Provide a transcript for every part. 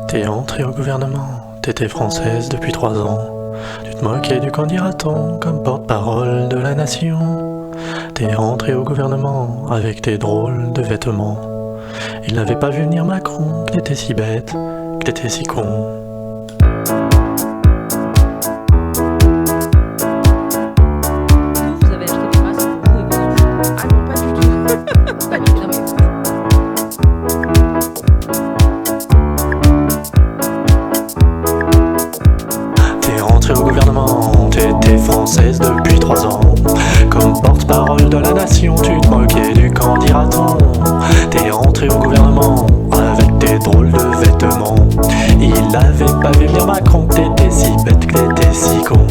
T'es entrée au gouvernement, t'étais française depuis 3 ans. Tu te moquais du candidaton comme porte-parole de la nation. T'es entrée au gouvernement avec tes drôles de vêtements. Il n'avait pas vu venir Macron, que t'étais si bête, que t'étais si con. Vous avez acheté des masques pour vous et vos enfants? Ah non, pas du tout. Pas du tout, non, mais- T'es rentrée au gouvernement, t'étais française depuis 3 ans. Comme porte-parole de la nation, tu te moquais du candidaton. T'es rentrée au gouvernement avec tes drôles de vêtements. Il avait pas vu venir Macron, que t'étais si bête, que t'étais si con.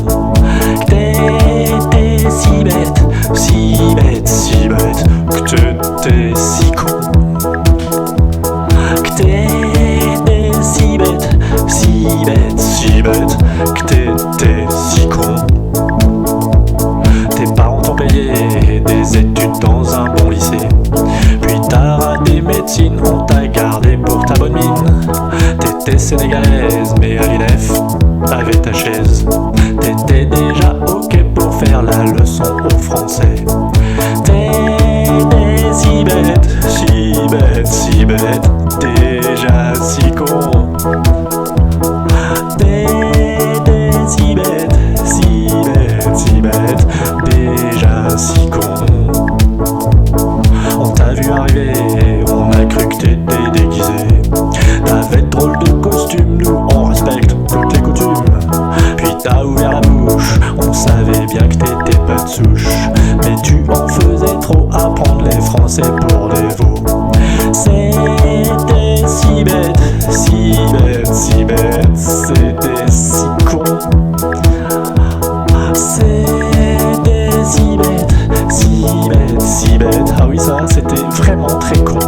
Que t'étais si bête, si bête, si bête, que t'étais si con. Que t'étais si bête, si bête, si bête, que t'étais si con. Tes parents t'ont payé des études dans un bon lycée. Puis t'as raté médecine, on t'a gardé pour ta bonne mine. T'étais sénégalaise, mais à l'INEF, t'avais ta chaise. T'étais déjà ok pour faire la leçon aux Français. T'étais si bête, si bête, si bête, déjà si con. T'étais si bête, si bête, si bête, déjà si con. On t'a vu arriver, on a cru que t'étais déguisé. T'avais de drôles de costumes, nous on respecte toutes les coutumes. Puis t'as ouvert la bouche, on savait bien que t'étais pas de souche. Mais tu en faisais trop à prendre les Français pour des veaux. C'était si bête, si bête, si bête, c'était si con. C'était si bête, si bête, si bête. Ah oui, ça c'était vraiment très con.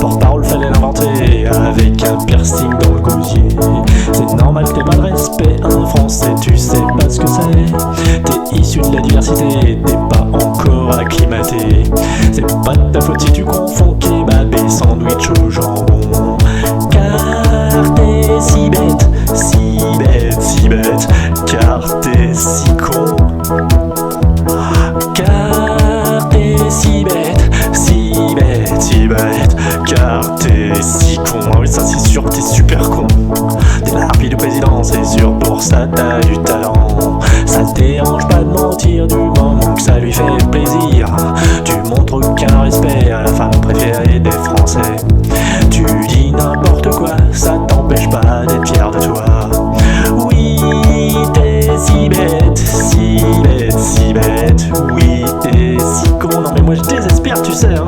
Porte-parole, fallait l'inventer avec un piercing dans le gosier. C'est normal que t'aies pas de respect, un Français, tu sais pas ce que c'est. T'es issu de la diversité, t'es pas encore acclimaté. C'est pas de ta faute si tu confonds kebab et sandwich au jambon. Car t'es si bête, si bête, si bête, car t'es si con. Car t'es si bête, si bête, si bête, car t'es si con. Ah oui, ça c'est sûr, t'es super con. T'es la harpie du président, c'est sûr, pour ça t'as du talent. Ça te dérange pas de mentir du moment que ça lui fait plaisir. Tu montres aucun respect à la femme préférée des Français. Tu dis n'importe quoi, ça t'empêche pas d'être fier de toi. Oui, t'es si bête, si bête, si bête. Oui, t'es si con. Non mais moi je désespère, tu sais, hein.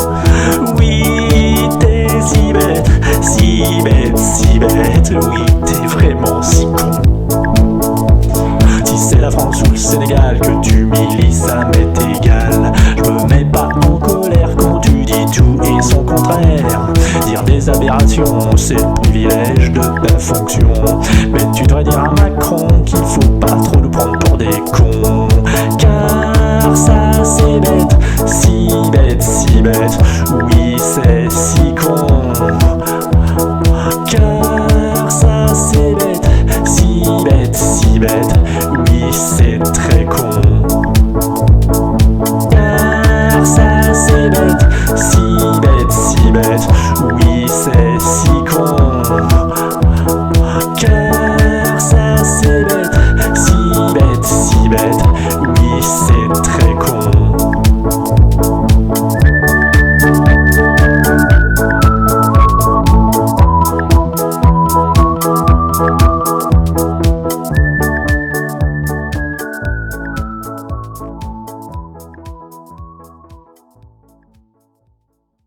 Oui, t'es si bête, si bête, si bête. Oui, t'es vraiment si con. Si c'est la France ou le Sénégal que tu milices, ça m'est égal. Je me mets pas en colère quand tu dis tout et son contraire. Dire des aberrations, c'est le privilège de ta fonction. Mais tu devrais dire à Macron qu'il faut pas trop nous prendre pour des cons. Car ça c'est bête, si bête, si bête. Oui, c'est si con. Car ça c'est bête, si bête, si bête. Oui, c'est très con. Car ça c'est bête, si bête, si bête.